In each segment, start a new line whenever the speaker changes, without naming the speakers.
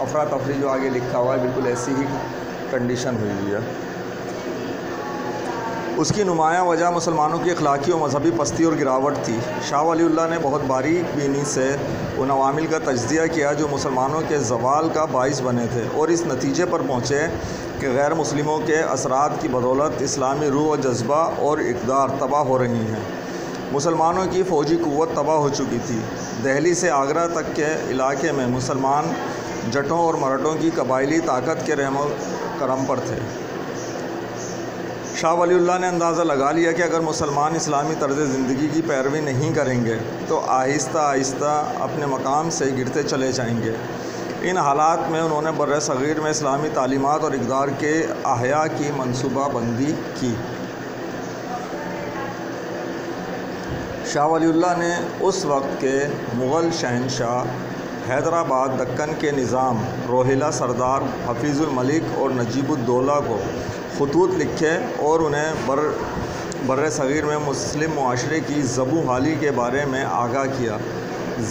افراتفری جو آگے لکھا ہوا ہے بالکل ایسی ہی کنڈیشن ہوئی ہوئی ہے۔ اس کی نمایاں وجہ مسلمانوں کی اخلاقی و مذہبی پستی اور گراوٹ تھی۔ شاہ ولی اللہ نے بہت باریک بینی سے ان عوامل کا تجزیہ کیا جو مسلمانوں کے زوال کا باعث بنے تھے، اور اس نتیجے پر پہنچے کہ غیر مسلموں کے اثرات کی بدولت اسلامی روح و جذبہ اور اقدار تباہ ہو رہی ہیں۔ مسلمانوں کی فوجی قوت تباہ ہو چکی تھی۔ دہلی سے آگرہ تک کے علاقے میں مسلمان جٹوں اور مراٹھوں کی قبائلی طاقت کے رحم و کرم پر تھے۔ شاہ ولی اللہ نے اندازہ لگا لیا کہ اگر مسلمان اسلامی طرز زندگی کی پیروی نہیں کریں گے تو آہستہ آہستہ اپنے مقام سے گرتے چلے جائیں گے۔ ان حالات میں انہوں نے بر صغیر میں اسلامی تعلیمات اور اقدار کے احیاء کی منصوبہ بندی کی۔ شاہ ولی اللہ نے اس وقت کے مغل شہنشاہ حیدرآباد دکن کے نظام روہیلہ سردار حفیظ الملک اور نجیب الدولہ کو خطوط لکھے اور انہیں بر صغیر میں مسلم معاشرے کی زبوں حالی کے بارے میں آگاہ کیا۔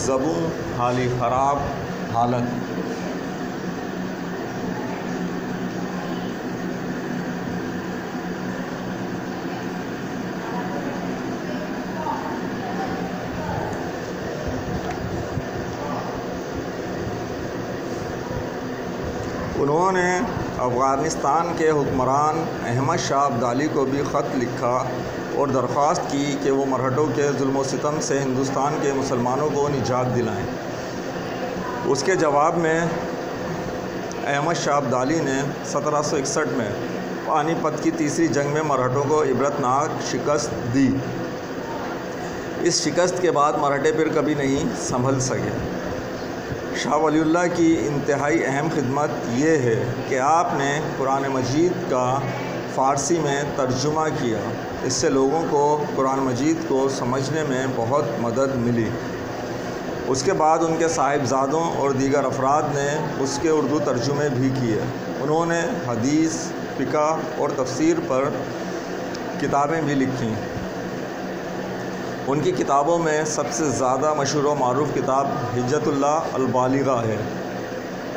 زبوں حالی، خراب حالت۔ انہوں نے افغانستان کے حکمران احمد شاہ ابدالی کو بھی خط لکھا اور درخواست کی کہ وہ مرہٹوں کے ظلم و ستم سے ہندوستان کے مسلمانوں کو نجات دلائیں۔ اس کے جواب میں احمد شاہ ابدالی نے 1761 میں پانی پت کی تیسری جنگ میں مرہٹوں کو عبرتناک شکست دی۔ اس شکست کے بعد مرہٹے پھر کبھی نہیں سنبھل سکے۔ شاہ ولی اللہ کی انتہائی اہم خدمت یہ ہے کہ آپ نے قرآن مجید کا فارسی میں ترجمہ کیا۔ اس سے لوگوں کو قرآن مجید کو سمجھنے میں بہت مدد ملی۔ اس کے بعد ان کے صاحبزادوں اور دیگر افراد نے اس کے اردو ترجمے بھی کیے۔ انہوں نے حدیث، فقہ اور تفسیر پر کتابیں بھی لکھیں۔ ان کی کتابوں میں سب سے زیادہ مشہور و معروف کتاب حجت اللہ البالغہ ہے۔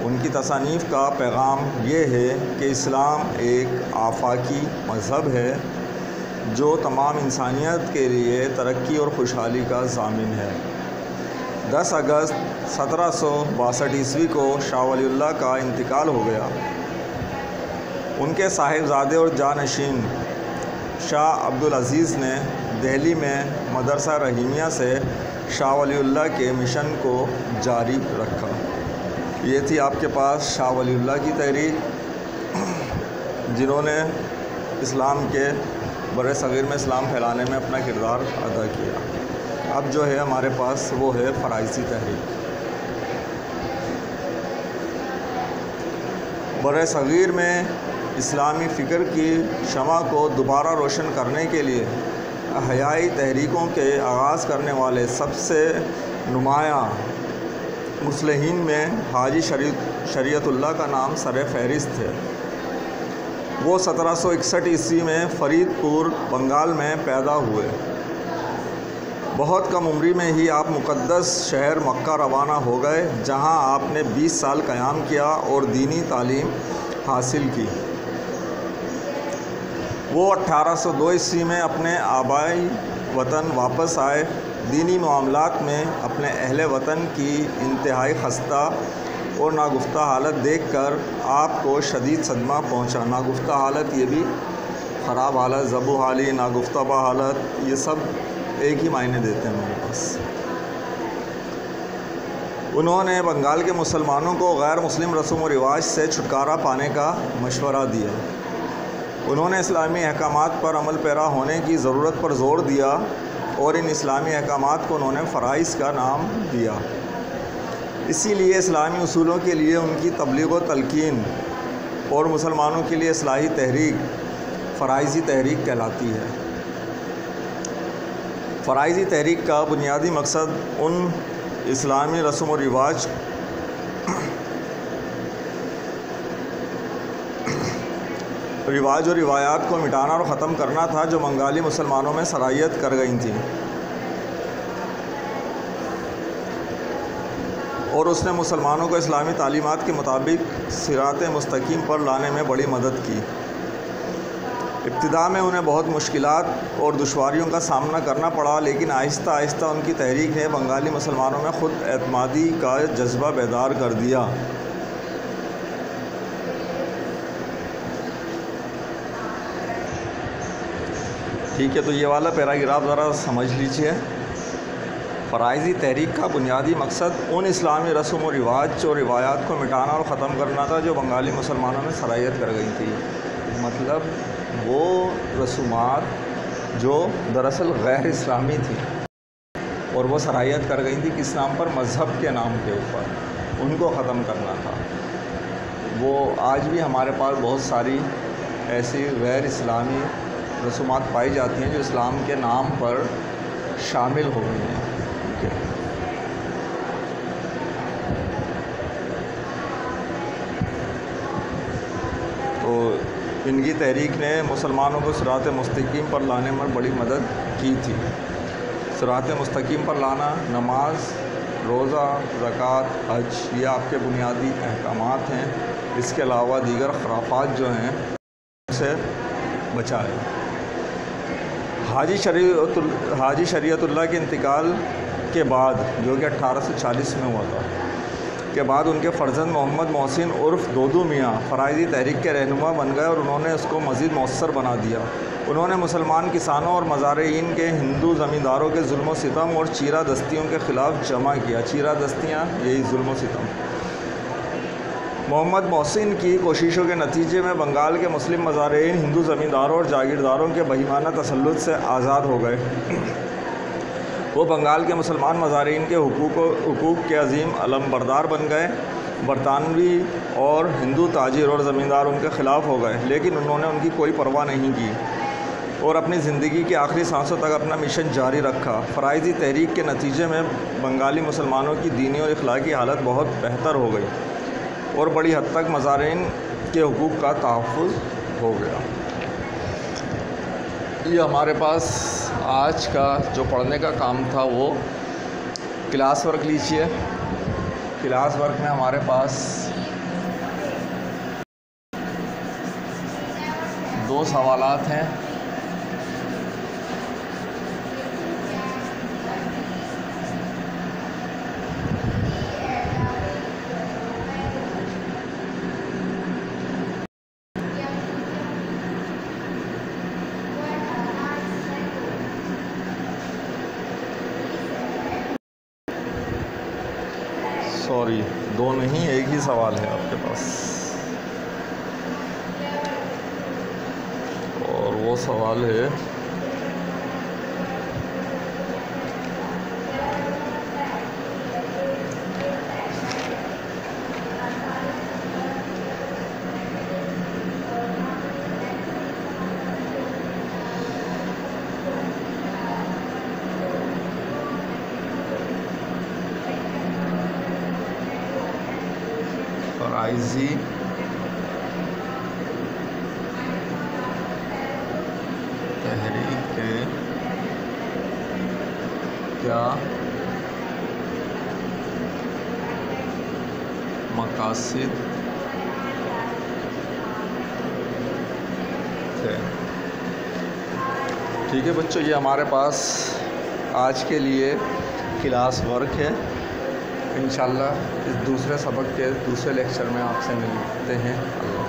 ان کی تصانیف کا پیغام یہ ہے کہ اسلام ایک آفاقی مذہب ہے جو تمام انسانیت کے لیے ترقی اور خوشحالی کا ضامن ہے۔ 10 اگست 1762 عیسوی کو شاہ ولی اللہ کا انتقال ہو گیا۔ ان کے صاحبزادے اور جانشین شاہ عبدالعزیز نے دہلی میں مدرسہ رحیمیہ سے شاہ ولی اللہ کے مشن کو جاری رکھا۔ یہ تھی آپ کے پاس شاہ ولی اللہ کی تحریک، جنہوں نے اسلام کے بر صغیر میں اسلام پھیلانے میں اپنا کردار ادا کیا۔ اب جو ہے ہمارے پاس وہ ہے فرائضی تحریک۔ بر صغیر میں اسلامی فکر کی شمع کو دوبارہ روشن کرنے کے لیے احیائی تحریکوں کے آغاز کرنے والے سب سے نمایاں مصلحین میں حاجی شریعت اللہ کا نام سر فہرست ہے۔ وہ 1761 عیسوی میں فرید پور بنگال میں پیدا ہوئے۔ بہت کم عمری میں ہی آپ مقدس شہر مکہ روانہ ہو گئے، جہاں آپ نے 20 سال قیام کیا اور دینی تعلیم حاصل کی۔ وہ 1802 عیسوی میں اپنے آبائی وطن واپس آئے۔ دینی معاملات میں اپنے اہل وطن کی انتہائی خستہ اور ناگفتہ حالت دیکھ کر آپ کو شدید صدمہ پہنچا۔ ناگفتہ حالت یہ بھی خراب حالت، ذبح حالی، ناگفتہ حالت، یہ سب ایک ہی معنی دیتے ہیں ہمارے پاس۔ انہوں نے بنگال کے مسلمانوں کو غیر مسلم رسوم و رواج سے چھٹکارا پانے کا مشورہ دیا۔ انہوں نے اسلامی احکامات پر عمل پیرا ہونے کی ضرورت پر زور دیا اور ان اسلامی احکامات کو انہوں نے فرائض کا نام دیا۔ اسی لیے اسلامی اصولوں کے لیے ان کی تبلیغ و تلقین اور مسلمانوں کے لیے اصلاحی تحریک فرائضی تحریک کہلاتی ہے۔ فرائضی تحریک کا بنیادی مقصد ان اسلامی رسم و رواج اور روایات کو مٹانا اور ختم کرنا تھا جو بنگالی مسلمانوں میں سرایت کر گئی تھیں۔ اور اس نے مسلمانوں کو اسلامی تعلیمات کے مطابق صراط مستقیم پر لانے میں بڑی مدد کی۔ ابتدا میں انہیں بہت مشکلات اور دشواریوں کا سامنا کرنا پڑا، لیکن آہستہ آہستہ ان کی تحریک نے بنگالی مسلمانوں میں خود اعتمادی کا جذبہ بیدار کر دیا۔ ٹھیک ہے، تو یہ والا پیراگراف ذرا سمجھ لیجئے۔ فرائضی تحریک کا بنیادی مقصد ان اسلامی رسم و رواج اور روایات کو مٹانا اور ختم کرنا تھا جو بنگالی مسلمانوں میں سرایت کر گئی تھی۔ مطلب وہ رسومات جو دراصل غیر اسلامی تھی اور وہ سرایت کر گئی تھی کس نام پر؟ مذہب کے نام کے اوپر، ان کو ختم کرنا تھا۔ وہ آج بھی ہمارے پاس بہت ساری ایسی غیر اسلامی رسومات پائی جاتی ہیں جو اسلام کے نام پر شامل ہو گئی ہیں۔ تو ان کی تحریک نے مسلمانوں کو صراط مستقیم پر لانے میں بڑی مدد کی تھی۔ صراط مستقیم پر لانا نماز، روزہ، زکوٰۃ، حج، یہ آپ کے بنیادی احکامات ہیں۔ اس کے علاوہ دیگر خرافات جو ہیں ان سے بچائے۔ حاجی شریعت اللہ کے انتقال کے بعد، جو کہ 1840 میں ہوا تھا، کے بعد ان کے فرزند محمد محسن عرف دودو میاں فرائضی تحریک کے رہنما بن گئے اور انہوں نے اس کو مزید مؤثر بنا دیا۔ انہوں نے مسلمان کسانوں اور مزارعین کے ہندو زمینداروں کے ظلم و ستم اور چیرہ دستیوں کے خلاف جمع کیا۔ چیرہ دستیاں یہی ظلم و ستم۔ محمد محسن کی کوششوں کے نتیجے میں بنگال کے مسلم مزارعین ہندو زمینداروں اور جاگیرداروں کے بہیمانہ تسلط سے آزاد ہو گئے۔ وہ بنگال کے مسلمان مزارعین کے حقوق کے عظیم علمبردار بن گئے۔ برطانوی اور ہندو تاجر اور زمیندار ان کے خلاف ہو گئے، لیکن انہوں نے ان کی کوئی پرواہ نہیں کی اور اپنی زندگی کی آخری سانسوں تک اپنا مشن جاری رکھا۔ فرائضی تحریک کے نتیجے میں بنگالی مسلمانوں کی دینی اور اخلاقی حالت بہت بہتر ہو گئی اور بڑی حد تک مزارعین کے حقوق کا تحفظ ہو گیا۔ یہ ہمارے پاس آج کا جو پڑھنے کا کام تھا وہ کلاس ورک لیجیے۔ کلاس ورک میں ہمارے پاس 2 سوالات ہیں۔ سوری، 2 نہیں، ایک ہی سوال ہے آپ کے پاس، اور وہ سوال ہے فرائضی تحریک کے کیا مقاصد تھے؟ ٹھیک ہے بچوں، یہ ہمارے پاس آج کے لیے کلاس ورک ہے۔ انشاءاللہ اس دوسرے سبق کے دوسرے لیکچر میں آپ سے ملتے ہیں۔ اللہ